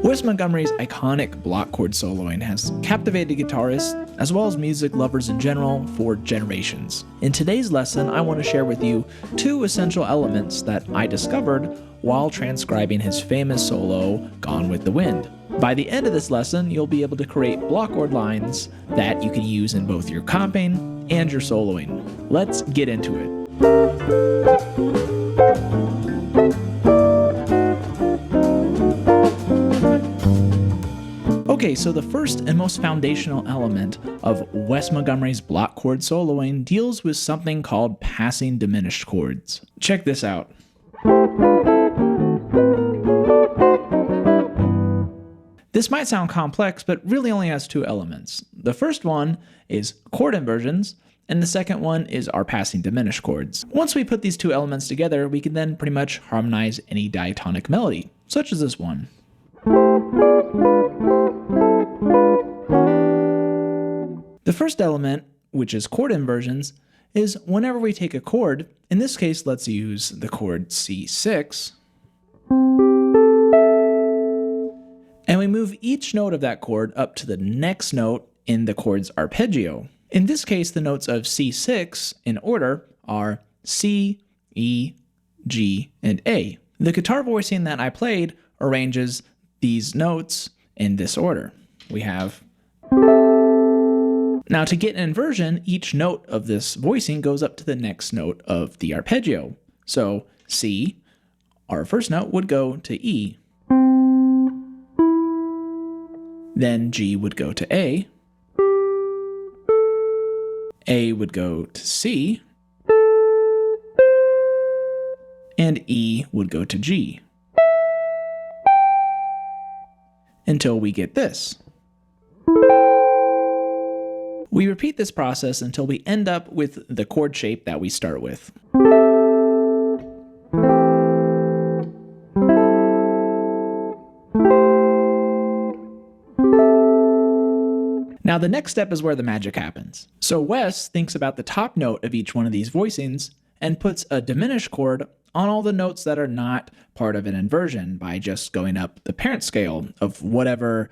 Wes Montgomery's iconic block chord soloing has captivated guitarists as well as music lovers in general for generations. In today's lesson, I want to share with you two essential elements that I discovered while transcribing his famous solo, Gone with the Wind. By the end of this lesson, you'll be able to create block chord lines that you can use in both your comping and your soloing. Let's get into it. Okay, so the first and most foundational element of Wes Montgomery's block chord soloing deals with something called passing diminished chords. Check this out. This might sound complex, but really only has two elements. The first one is chord inversions, and the second one is our passing diminished chords. Once we put these two elements together, we can then pretty much harmonize any diatonic melody, such as this one. The first element, which is chord inversions, is whenever we take a chord, in this case let's use the chord C6, and we move each note of that chord up to the next note in the chord's arpeggio. In this case, the notes of C6 in order are C, E, G, and A. The guitar voicing that I played arranges these notes in this order. We have. Now to get an inversion, each note of this voicing goes up to the next note of the arpeggio. So C, our first note, would go to E. Then G would go to A would go to C, and E would go to G, until we get this. We repeat this process until we end up with the chord shape that we start with. Now the next step is where the magic happens. So Wes thinks about the top note of each one of these voicings and puts a diminished chord on all the notes that are not part of an inversion by just going up the parent scale of whatever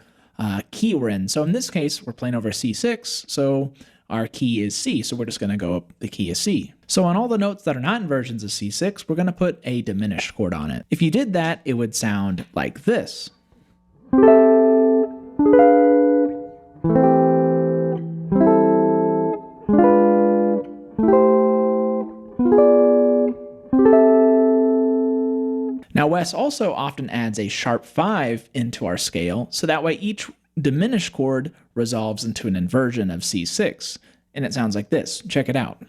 key we're in. So in this case, we're playing over C6, so our key is C, so we're just going to go up the key of C. So on all the notes that are not inversions of C6, we're going to put a diminished chord on it. If you did that, it would sound like this. Now Wes also often adds a sharp 5 into our scale, so that way each diminished chord resolves into an inversion of C6, and it sounds like this. Check it out.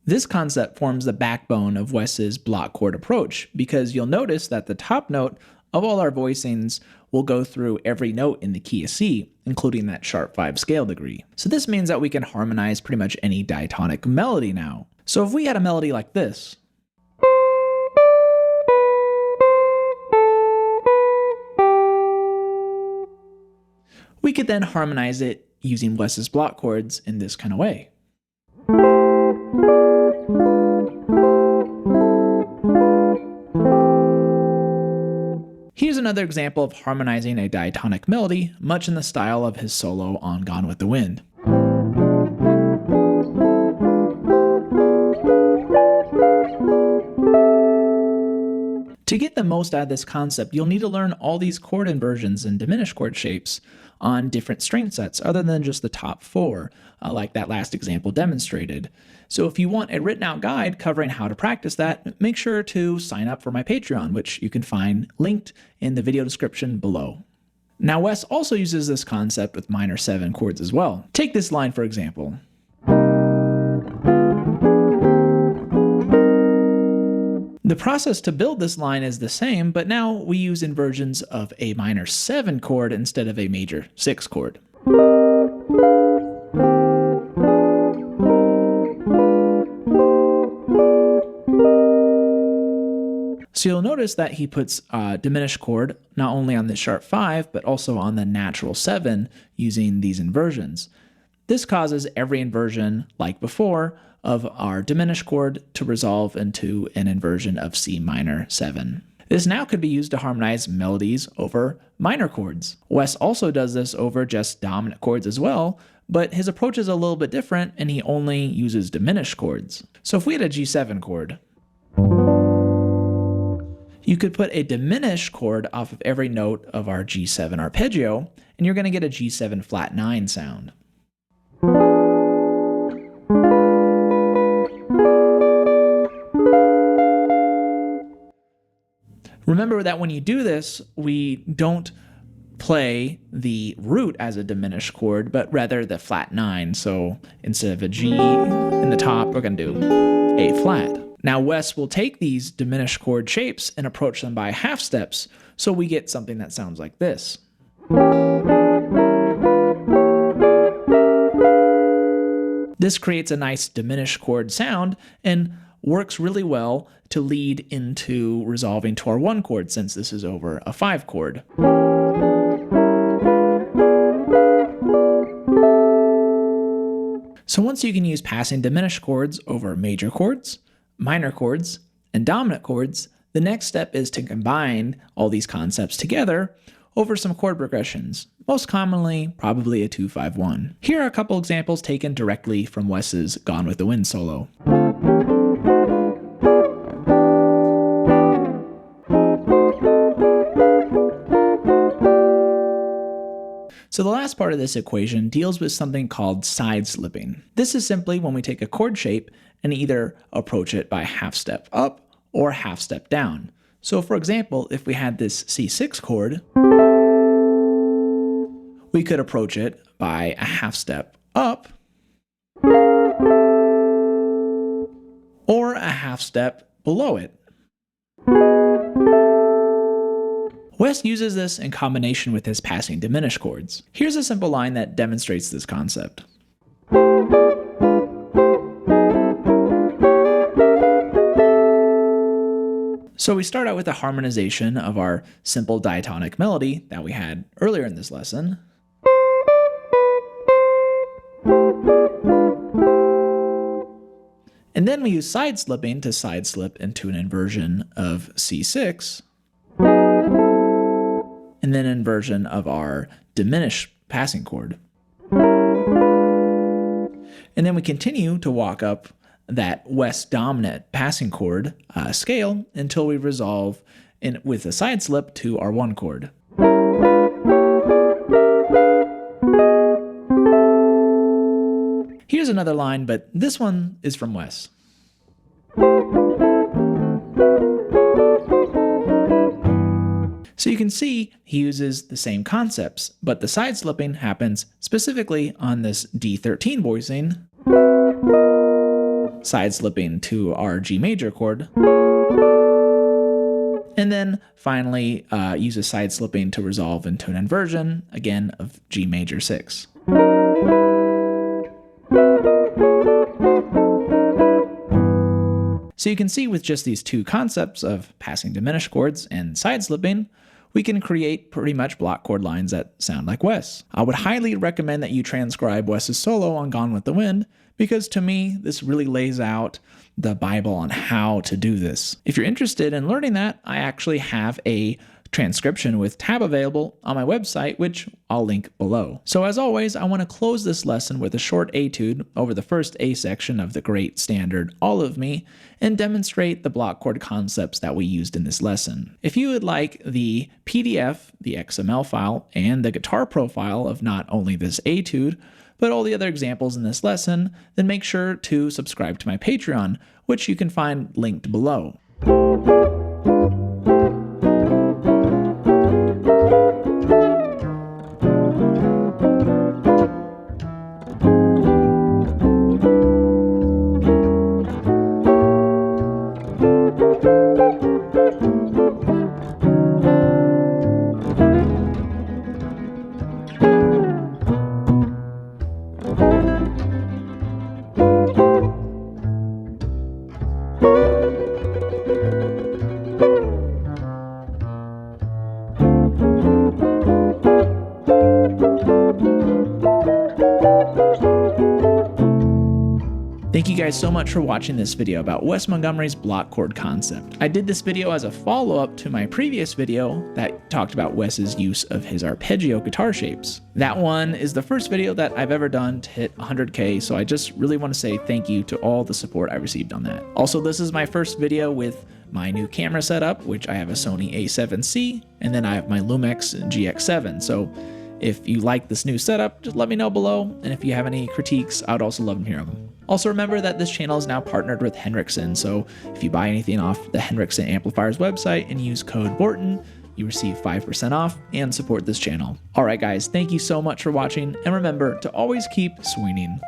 This concept forms the backbone of Wes's block chord approach, because you'll notice that the top note of all our voicings will go through every note in the key of C, including that sharp 5 scale degree. So this means that we can harmonize pretty much any diatonic melody now. So if we had a melody like this, we could then harmonize it using Wes's block chords in this kind of way. Here's another example of harmonizing a diatonic melody, much in the style of his solo on Gone with the Wind. To get the most out of this concept, you'll need to learn all these chord inversions and diminished chord shapes on different string sets other than just the top 4, like that last example demonstrated. So if you want a written out guide covering how to practice that, make sure to sign up for my Patreon, which you can find linked in the video description below. Now Wes also uses this concept with minor 7 chords as well. Take this line for example. The process to build this line is the same, but now we use inversions of a minor 7 chord instead of a major 6 chord. So you'll notice that he puts a diminished chord not only on the sharp 5, but also on the natural 7 using these inversions. This causes every inversion, like before, of our diminished chord to resolve into an inversion of C minor 7. This now could be used to harmonize melodies over minor chords. Wes also does this over just dominant chords as well, but his approach is a little bit different and he only uses diminished chords. So if we had a G7 chord, you could put a diminished chord off of every note of our G7 arpeggio, and you're going to get a G7 flat 9 sound. Remember that when you do this, we don't play the root as a diminished chord, but rather the flat 9. So instead of a G in the top, we're going to do A flat. Now Wes will take these diminished chord shapes and approach them by half steps, so we get something that sounds like this. This creates a nice diminished chord sound and works really well to lead into resolving to our 1 chord, since this is over a 5 chord. So once you can use passing diminished chords over major chords, minor chords, and dominant chords, the next step is to combine all these concepts together over some chord progressions, most commonly probably a 2-5-1. Here are a couple examples taken directly from Wes's Gone with the Wind solo. So the last part of this equation deals with something called side slipping. This is simply when we take a chord shape and either approach it by half step up or half step down. So for example, if we had this C6 chord, we could approach it by a half step up or a half step below it. Wes uses this in combination with his passing diminished chords. Here's a simple line that demonstrates this concept. So we start out with a harmonization of our simple diatonic melody that we had earlier in this lesson. And then we use side slipping to side slip into an inversion of C6. And then inversion of our diminished passing chord. And then we continue to walk up that Wes dominant passing chord scale until we resolve with a side slip to our 1 chord. Here's another line, but this one is from Wes. So you can see he uses the same concepts, but the side slipping happens specifically on this D13 voicing, side slipping to our G major chord, and then finally uses side slipping to resolve into an inversion, again, of G major 6. So you can see with just these two concepts of passing diminished chords and side slipping, we can create pretty much block chord lines that sound like Wes. I would highly recommend that you transcribe Wes's solo on Gone with the Wind, because to me, this really lays out the Bible on how to do this. If you're interested in learning that, I actually have a transcription with tab available on my website, which I'll link below. So as always, I want to close this lesson with a short etude over the first A section of the great standard All of Me and demonstrate the block chord concepts that we used in this lesson. If you would like the PDF, the XML file, and the guitar profile of not only this etude, but all the other examples in this lesson, then make sure to subscribe to my Patreon, which you can find linked below. Thank you guys so much for watching this video about Wes Montgomery's block chord concept. I did this video as a follow-up to my previous video that talked about Wes's use of his arpeggio guitar shapes. That one is the first video that I've ever done to hit 100K, so I just really want to say thank you to all the support I received on that. Also, this is my first video with my new camera setup, which I have a Sony a7C, and then I have my Lumix GX7. So if you like this new setup, just let me know below, and if you have any critiques, I'd also love to hear them. Also remember that this channel is now partnered with Henriksen, so if you buy anything off the Henriksen Amplifiers website and use code Borton, you receive 5% off and support this channel. Alright guys, thank you so much for watching, and remember to always keep swinging.